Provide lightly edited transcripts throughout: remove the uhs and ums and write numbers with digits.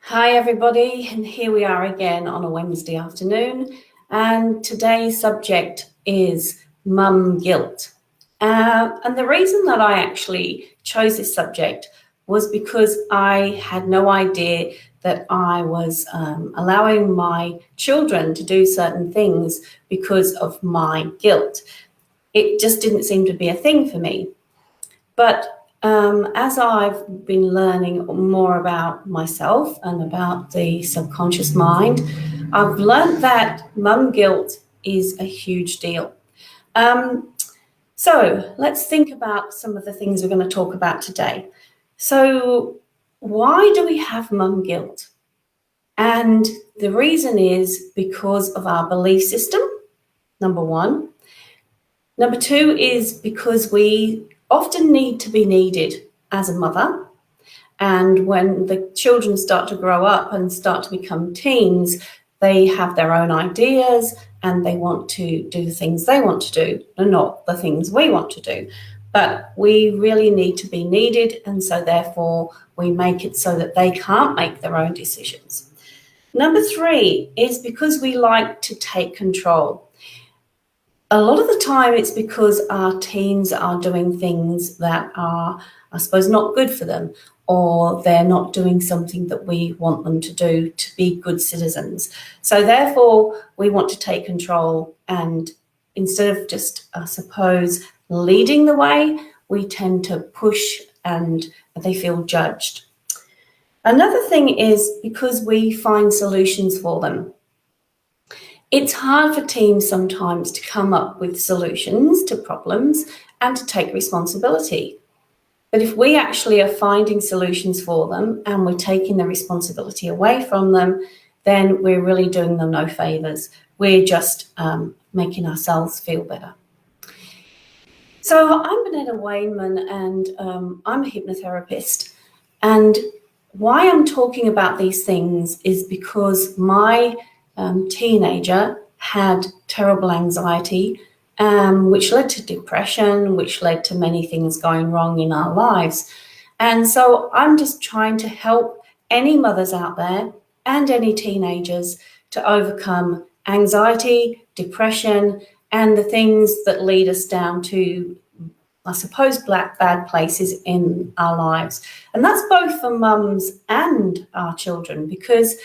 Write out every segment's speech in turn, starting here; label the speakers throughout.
Speaker 1: Hi everybody, and here we are again on a Wednesday afternoon, and today's subject is mum guilt. And the reason that I actually chose this subject was because I had no idea that I was allowing my children to do certain things because of my guilt. It just didn't seem to be a thing for me. But as I've been learning more about myself and about the subconscious mind, I've learned that mum guilt is a huge deal. So let's think about some of the things we're going to talk about today. So why do we have mum guilt? And the reason is because of our belief system, number one. Number two is because we often need to be needed as a mother. And when the children start to grow up and start to become teens, they have their own ideas and they want to do the things they want to do and not the things we want to do. But we really need to be needed, and so therefore we make it so that they can't make their own decisions. Number three is because we like to take control. A lot of the time it's because our teens are doing things that are, I suppose, not good for them, or they're not doing something that we want them to do to be good citizens. So therefore we want to take control, and instead of just, I suppose, leading the way, we tend to push and they feel judged. Another thing is because we find solutions for them. It's hard for teens sometimes to come up with solutions to problems and to take responsibility. But if we actually are finding solutions for them and we're taking the responsibility away from them, then we're really doing them no favours. We're just making ourselves feel better. So I'm Benetta Wainman, and I'm a hypnotherapist. And why I'm talking about these things is because my teenager had terrible anxiety, which led to depression, which led to many things going wrong in our lives. And so I'm just trying to help any mothers out there and any teenagers to overcome anxiety, depression, and the things that lead us down to, I suppose, bad places in our lives. And that's both for mums and our children, because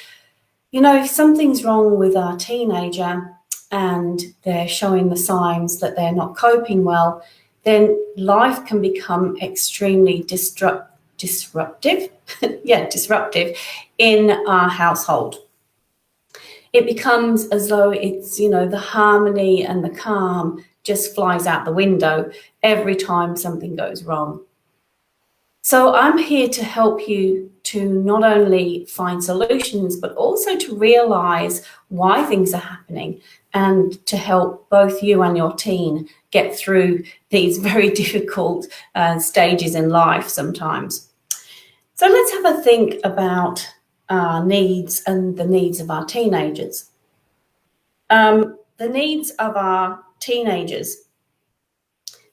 Speaker 1: if something's wrong with our teenager and they're showing the signs that they're not coping well, then life can become extremely disruptive in our household. It becomes as though it's, the harmony and the calm just flies out the window every time something goes wrong. So I'm here to help you to not only find solutions, but also to realize why things are happening and to help both you and your teen get through these very difficult stages in life sometimes. So let's have a think about our needs and the needs of our teenagers. The needs of our teenagers.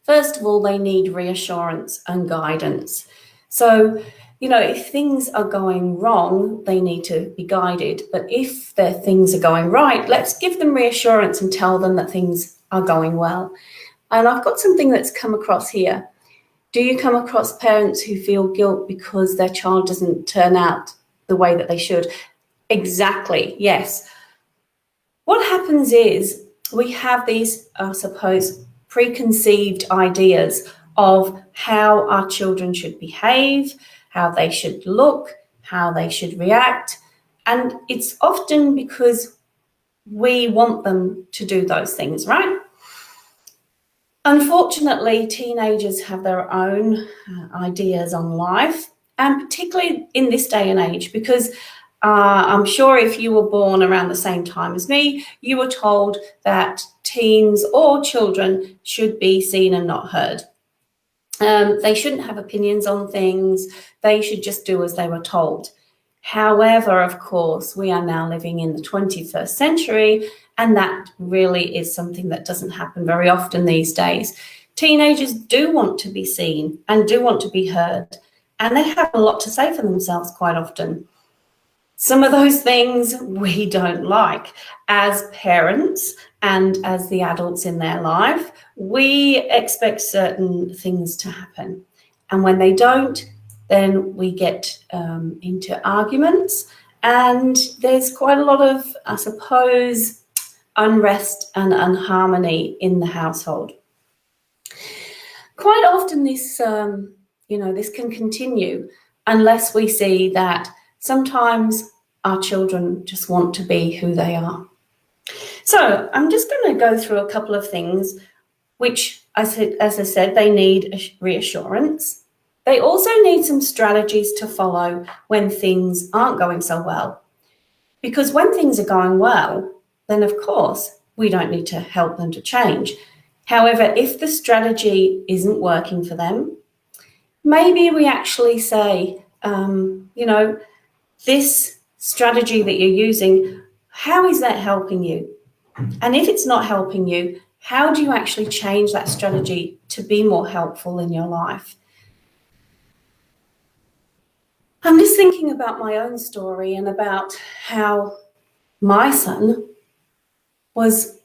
Speaker 1: First of all, they need reassurance and guidance. So, if things are going wrong, they need to be guided. But if their things are going right, let's give them reassurance and tell them that things are going well. And I've got something that's come across here. Do you come across parents who feel guilt because their child doesn't turn out the way that they should? Exactly, yes. What happens is we have these, I suppose, preconceived ideas of how our children should behave, how they should look, how they should react. And it's often because we want them to do those things, right? Unfortunately, teenagers have their own ideas on life, and particularly in this day and age, because I'm sure if you were born around the same time as me, you were told that teens or children should be seen and not heard. They shouldn't have opinions on things. They should just do as they were told. However, of course, we are now living in the 21st century, and that really is something that doesn't happen very often these days. Teenagers do want to be seen and do want to be heard, and they have a lot to say for themselves quite often. Some of those things we don't like. As parents and as the adults in their life, we expect certain things to happen. And when they don't, then we get into arguments, and there's quite a lot of, I suppose, unrest and unharmony in the household. Quite often this, this can continue unless we see that sometimes our children just want to be who they are. So I'm just going to go through a couple of things which, as I said, they need reassurance. They also need some strategies to follow when things aren't going so well. Because when things are going well, then of course we don't need to help them to change. However, if the strategy isn't working for them, maybe we actually say, this strategy that you're using, how is that helping you? And if it's not helping you, how do you actually change that strategy to be more helpful in your life? I'm just thinking about my own story and about how my son was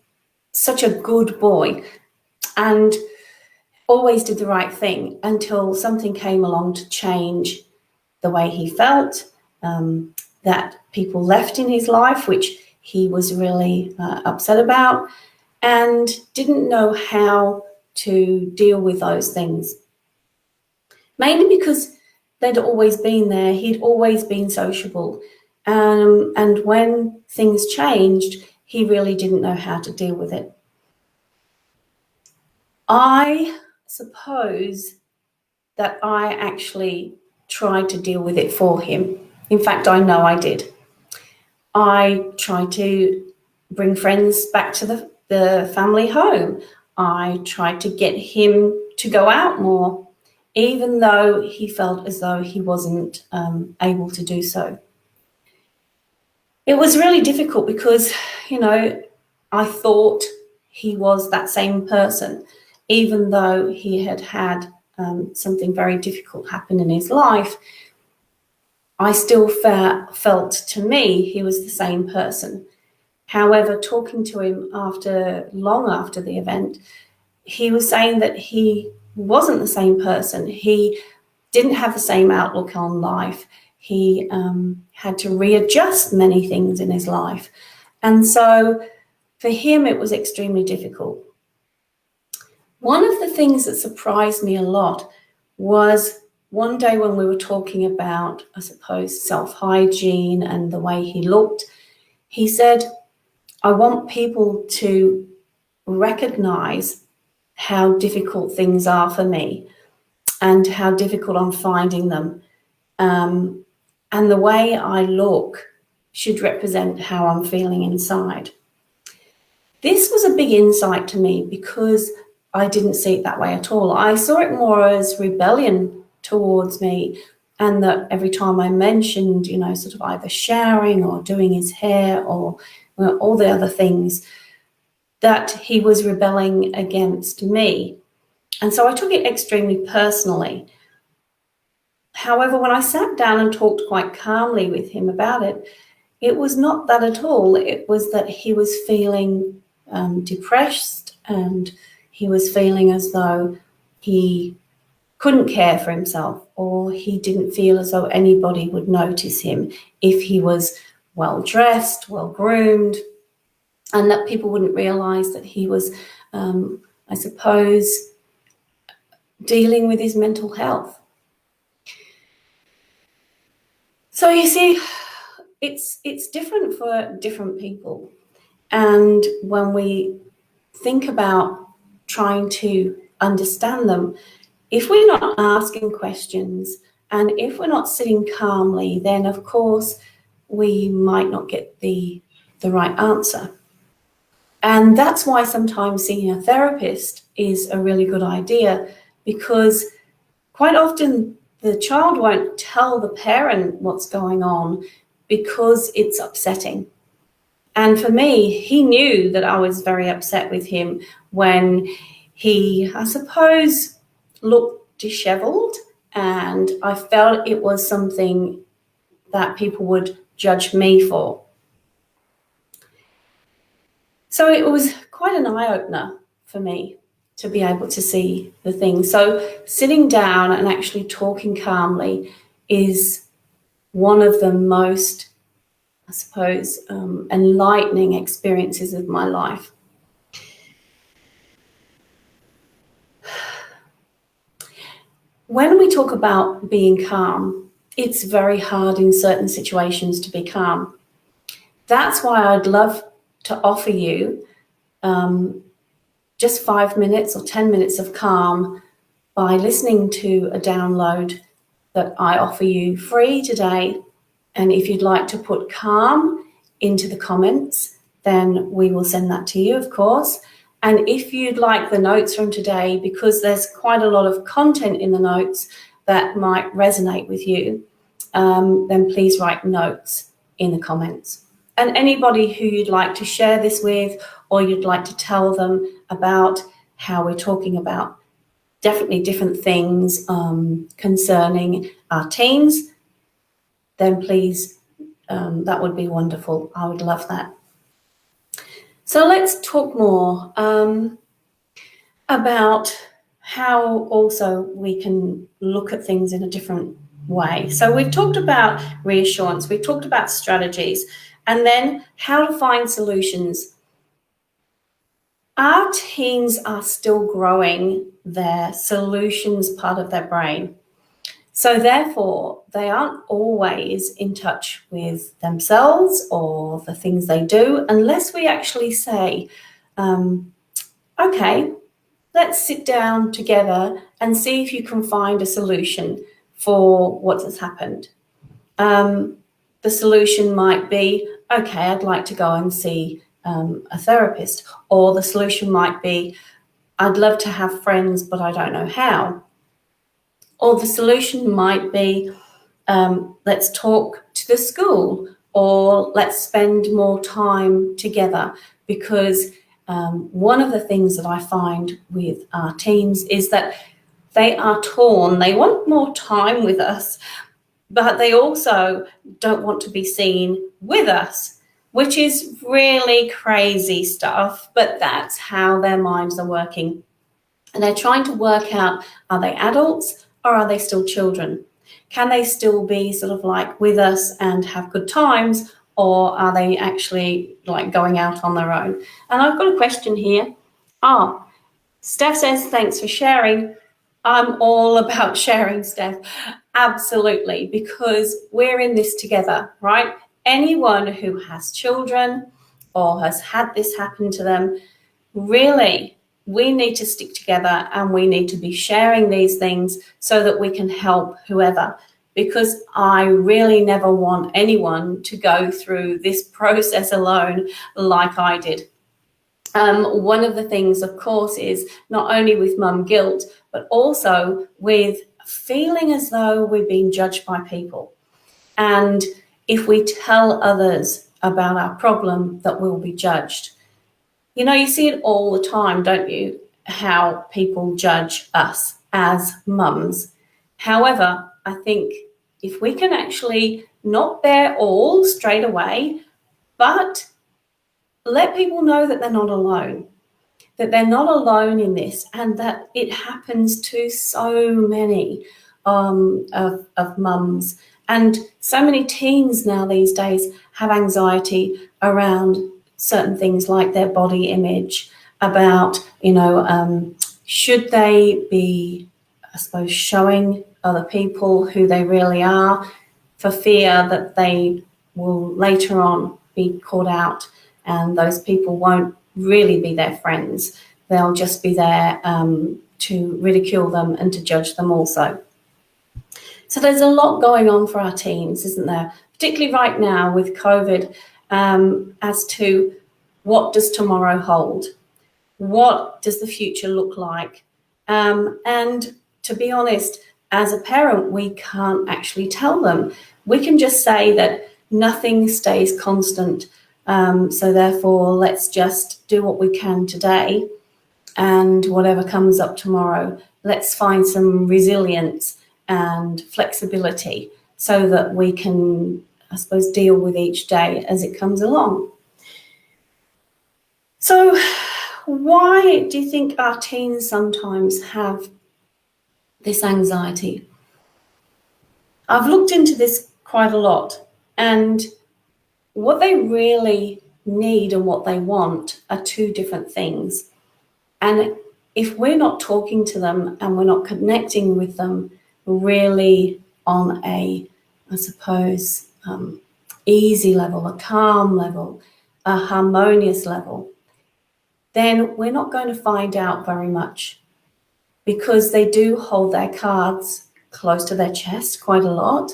Speaker 1: such a good boy and always did the right thing until something came along to change the way he felt, that people left in his life, which he was really upset about, and didn't know how to deal with those things. Mainly because they'd always been there, he'd always been sociable. And when things changed, he really didn't know how to deal with it. I suppose that I actually tried to deal with it for him. In fact, I know I did. I tried to bring friends back to the family home. I tried to get him to go out more, even though he felt as though he wasn't able to do so. It was really difficult because, I thought he was that same person, even though he had had something very difficult happen in his life. I still felt, to me, he was the same person. However, talking to him long after the event, he was saying that he wasn't the same person. He didn't have the same outlook on life. He had to readjust many things in his life. And so for him, it was extremely difficult. One of the things that surprised me a lot was one day when we were talking about, I suppose, self-hygiene and the way he looked, he said, I want people to recognize how difficult things are for me and how difficult I'm finding them. And the way I look should represent how I'm feeling inside. This was a big insight to me because I didn't see it that way at all. I saw it more as rebellion towards me, and that every time I mentioned, sort of either showering or doing his hair or all the other things, that he was rebelling against me. And so I took it extremely personally. However, when I sat down and talked quite calmly with him about it, it was not that at all. It was that he was feeling depressed, and he was feeling as though he couldn't care for himself, or he didn't feel as though anybody would notice him if he was well dressed, well groomed, and that people wouldn't realize that he was, I suppose, dealing with his mental health. So you see, it's different for different people. And when we think about trying to understand them, if we're not asking questions and if we're not sitting calmly, then of course we might not get the right answer. And that's why sometimes seeing a therapist is a really good idea, because quite often the child won't tell the parent what's going on because it's upsetting. And for me, he knew that I was very upset with him when he, I suppose, looked disheveled, and I felt it was something that people would judge me for. So it was quite an eye-opener for me to be able to see the thing. So sitting down and actually talking calmly is one of the most, I suppose, enlightening experiences of my life. When we talk about being calm, it's very hard in certain situations to be calm. That's why I'd love to offer you just 5 minutes or 10 minutes of calm by listening to a download that I offer you free today. And if you'd like to put calm into the comments, then we will send that to you, of course. And if you'd like the notes from today, because there's quite a lot of content in the notes that might resonate with you, then please write notes in the comments. And anybody who you'd like to share this with, or you'd like to tell them about how we're talking about definitely different things concerning our teens, then please, that would be wonderful. I would love that. So let's talk more about how also we can look at things in a different way. So we've talked about reassurance, we've talked about strategies, and then how to find solutions. Our teens are still growing their solutions part of their brain. So therefore, they aren't always in touch with themselves or the things they do unless we actually say, okay, let's sit down together and see if you can find a solution for what has happened. The solution might be, okay, I'd like to go and see a therapist. Or the solution might be, I'd love to have friends, but I don't know how. Or the solution might be, let's talk to the school, or let's spend more time together. Because one of the things that I find with our teens is that they are torn. They want more time with us, but they also don't want to be seen with us, which is really crazy stuff, but that's how their minds are working. And they're trying to work out, are they adults or are they still children? Can they still be sort of like with us and have good times, or are they actually like going out on their own? And I've got a question here. Steph says, thanks for sharing. I'm all about sharing, Steph. Absolutely, because we're in this together, right? Anyone who has children or has had this happen to them, really, we need to stick together and we need to be sharing these things so that we can help whoever, because I really never want anyone to go through this process alone like I did. One of the things, of course, is not only with mum guilt, but also with feeling as though we're being judged by people. And if we tell others about our problem, that we'll be judged. You know, you see it all the time, don't you? How people judge us as mums. However, I think if we can actually not bear all straight away, but let people know that they're not alone, that they're not alone in this, and that it happens to so many of mums. And so many teens now these days have anxiety around certain things like their body image, about, should they be, I suppose, showing other people who they really are, for fear that they will later on be caught out and those people won't really be their friends. They'll just be there to ridicule them and to judge them also. So there's a lot going on for our teens, isn't there? Particularly right now with COVID, as to what does tomorrow hold? What does the future look like? And to be honest, as a parent, we can't actually tell them. We can just say that nothing stays constant. So therefore, let's just do what we can today, and whatever comes up tomorrow, let's find some resilience and flexibility so that we can I suppose, deal with each day as it comes along. So why do you think our teens sometimes have this anxiety? I've looked into this quite a lot, and what they really need and what they want are two different things. And if we're not talking to them and we're not connecting with them really on a, I suppose, easy level, a calm level, a harmonious level, then we're not going to find out very much, because they do hold their cards close to their chest quite a lot.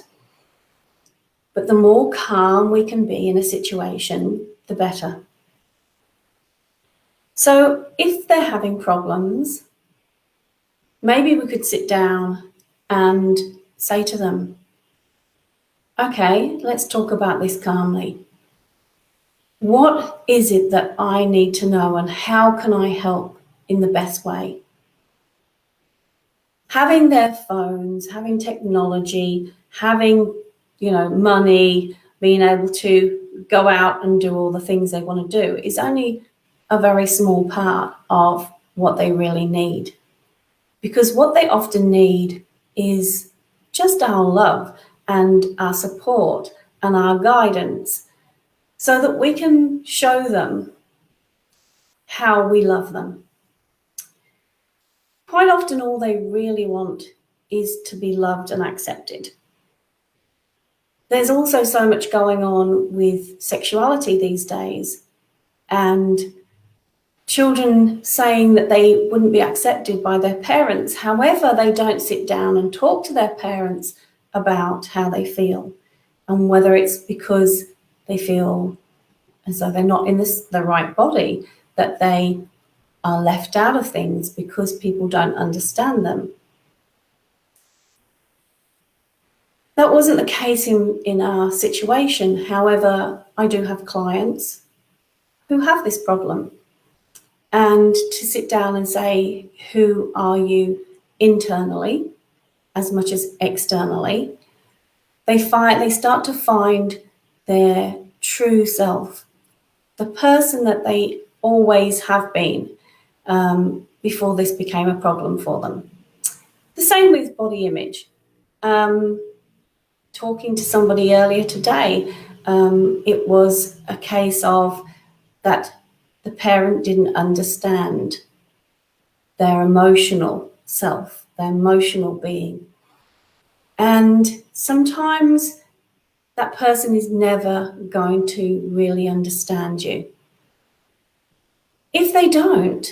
Speaker 1: But the more calm we can be in a situation, the better. So if they're having problems, maybe we could sit down and say to them, okay, let's talk about this calmly. What is it that I need to know, and how can I help in the best way? Having their phones, having technology, having, money, being able to go out and do all the things they want to do is only a very small part of what they really need. Because what they often need is just our love and our support and our guidance, so that we can show them how we love them. Quite often all they really want is to be loved and accepted. There's also so much going on with sexuality these days, and children saying that they wouldn't be accepted by their parents. However, they don't sit down and talk to their parents about how they feel, and whether it's because they feel as though they're not in the right body, that they are left out of things because people don't understand them. That wasn't the case in our situation. However, I do have clients who have this problem. And to sit down and say, who are you internally as much as externally, they start to find their true self, the person that they always have been, before this became a problem for them. The same with body image. Talking to somebody earlier today, it was a case of that the parent didn't understand their emotional self, their emotional being. And sometimes that person is never going to really understand you. If they don't,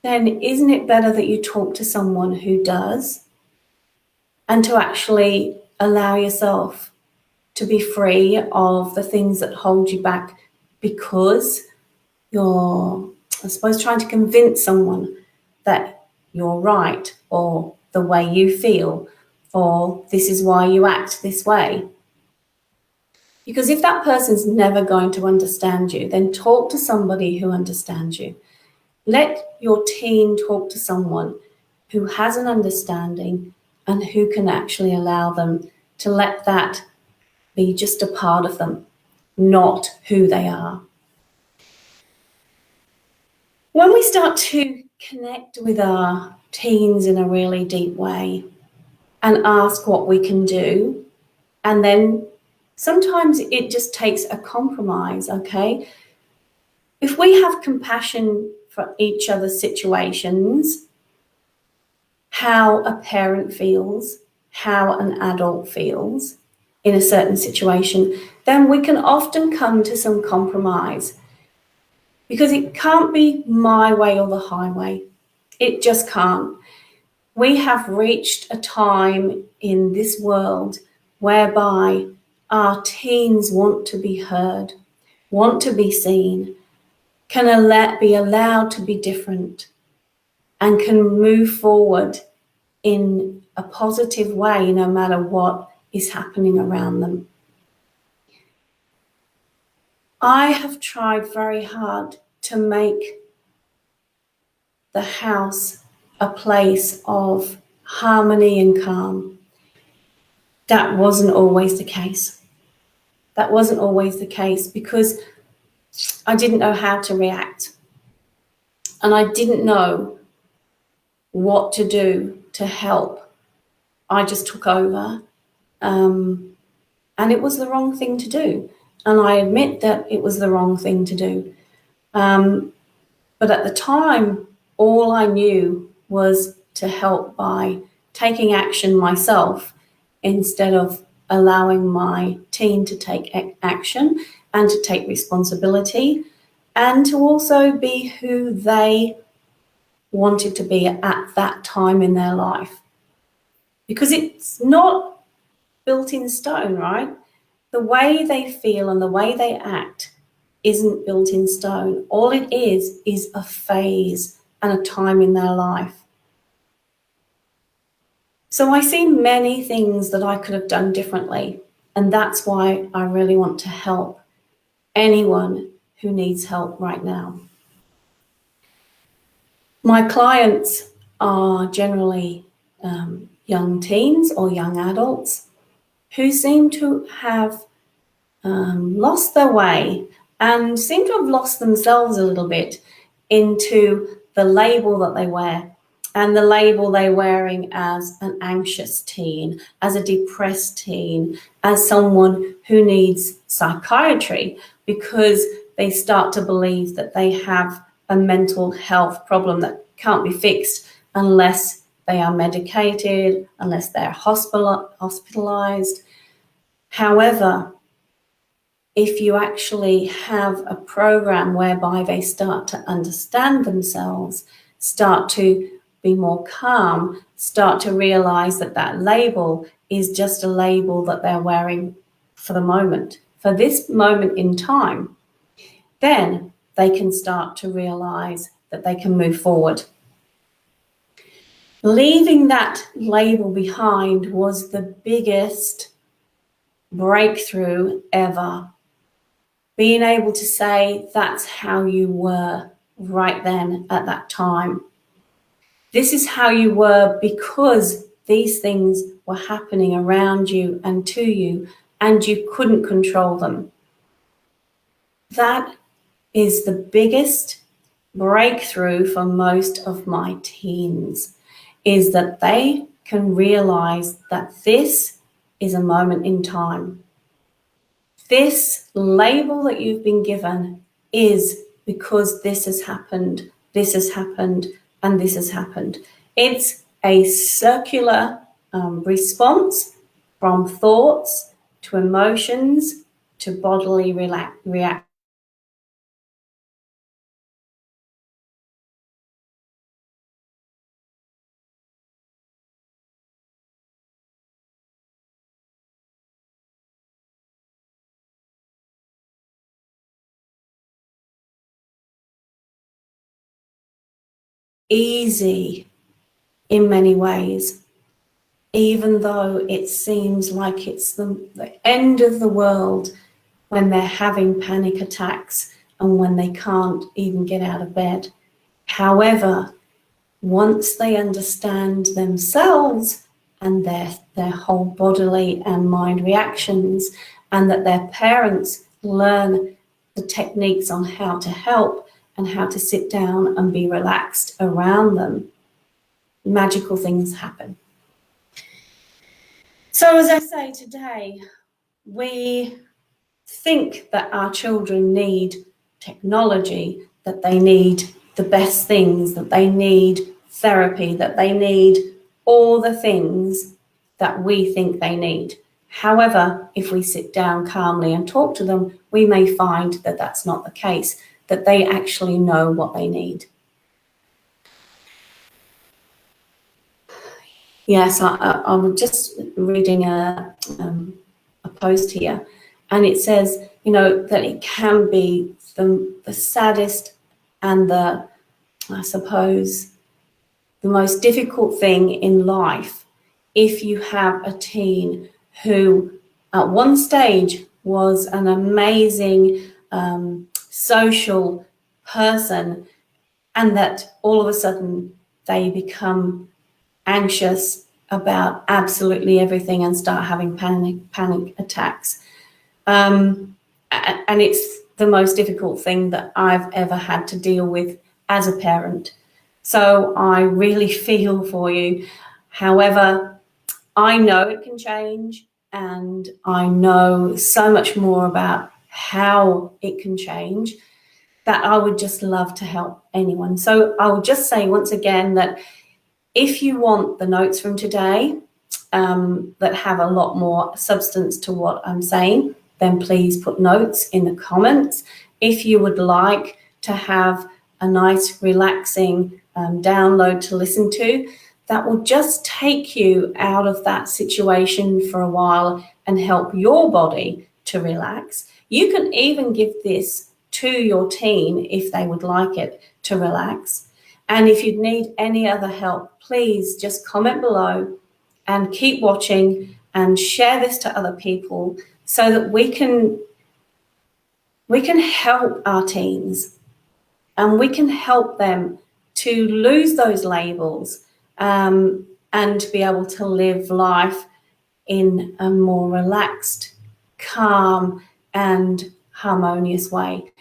Speaker 1: then isn't it better that you talk to someone who does, and to actually allow yourself to be free of the things that hold you back, because you're, I suppose, trying to convince someone that you're right, or the way you feel, or this is why you act this way. Because if that person's never going to understand you, then talk to somebody who understands you. Let your teen talk to someone who has an understanding and who can actually allow them to let that be just a part of them, not who they are. When we start to connect with our teens in a really deep way and ask what we can do, and then sometimes it just takes a compromise, okay? If we have compassion for each other's situations, how a parent feels, how an adult feels in a certain situation, then we can often come to some compromise. Because it can't be my way or the highway. It just can't. We have reached a time in this world whereby our teens want to be heard, want to be seen, can be allowed to be different, and can move forward in a positive way no matter what is happening around them. I have tried very hard to make the house a place of harmony and calm. That wasn't always the case. That wasn't always the case because I didn't know how to react. And I didn't know what to do to help. I just took over. And it was the wrong thing to do. And I admit that it was the wrong thing to do. But at the time, all I knew was to help by taking action myself instead of allowing my team to take action and to take responsibility and to also be who they wanted to be at that time in their life. Because it's not built in stone, right? The way they feel and the way they act isn't built in stone. All it is a phase and a time in their life. So I see many things that I could have done differently, and that's why I really want to help anyone who needs help right now. My clients are generally young teens or young adults who seem to have lost their way and seem to have lost themselves a little bit into the label that they wear. And the label they're wearing as an anxious teen, as a depressed teen, as someone who needs psychiatry, because they start to believe that they have a mental health problem that can't be fixed unless they are medicated, unless they're hospitalized. However, if you actually have a program whereby they start to understand themselves, start to be more calm, start to realize that that label is just a label that they're wearing for the moment, for this moment in time, then they can start to realize that they can move forward. Leaving that label behind was the biggest breakthrough ever. Being able to say that's how you were right then at that time. This is how you were because these things were happening around you and to you, and you couldn't control them. That is the biggest breakthrough for most of my teens, is that they can realize that this is a moment in time. This label that you've been given is because this has happened, and this has happened. It's a circular response from thoughts to emotions to bodily reaction. Easy in many ways, even though it seems like it's the end of the world when they're having panic attacks and when they can't even get out of bed. However, once they understand themselves and their whole bodily and mind reactions, and that their parents learn the techniques on how to help and how to sit down and be relaxed around them, magical things happen. So as I say today, we think that our children need technology, that they need the best things, that they need therapy, that they need all the things that we think they need. However, if we sit down calmly and talk to them, we may find that that's not the case, that they actually know what they need. Yes, I'm just reading a post here, and it says, that it can be the saddest and I suppose, the most difficult thing in life if you have a teen who at one stage was an amazing social person, and that all of a sudden they become anxious about absolutely everything and start having panic attacks. And it's the most difficult thing that I've ever had to deal with as a parent. So I really feel for you. However, I know it can change, and I know so much more about how it can change that I would just love to help anyone. So I will just say once again that if you want the notes from today that have a lot more substance to what I'm saying, then please put notes in the comments. If you would like to have a nice relaxing download to listen to, that will just take you out of that situation for a while and help your body to relax. You can even give this to your teen if they would like it to relax. And if you need any other help, please just comment below and keep watching and share this to other people so that we can help our teens, and we can help them to lose those labels and to be able to live life in a more relaxed, calm, and harmonious way.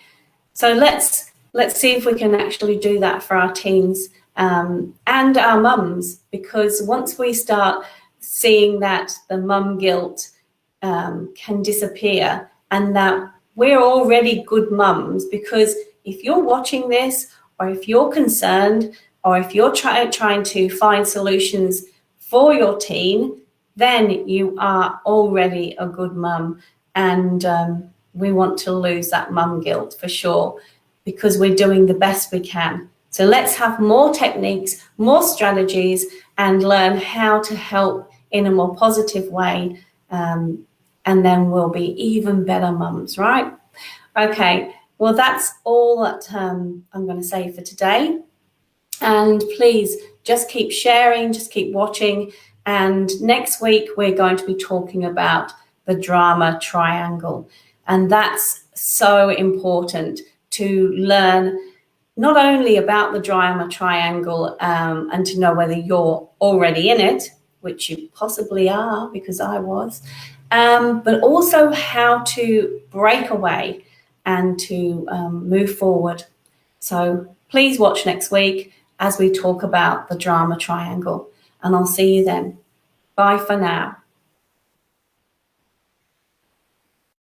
Speaker 1: So let's see if we can actually do that for our teens and our mums, because once we start seeing that the mum guilt can disappear and that we're already good mums, because if you're watching this, or if you're concerned, or if you're trying to find solutions for your teen, then you are already a good mum. And we want to lose that mum guilt for sure, because we're doing the best we can. So let's have more techniques, more strategies, and learn how to help in a more positive way. And then we'll be even better mums, right? Okay, well, that's all that I'm going to say for today. And please just keep sharing, just keep watching. And next week, we're going to be talking about the drama triangle. And that's so important to learn not only about the drama triangle and to know whether you're already in it, which you possibly are, because I was, but also how to break away and to move forward. So please watch next week as we talk about the drama triangle, and I'll see you then. Bye for now.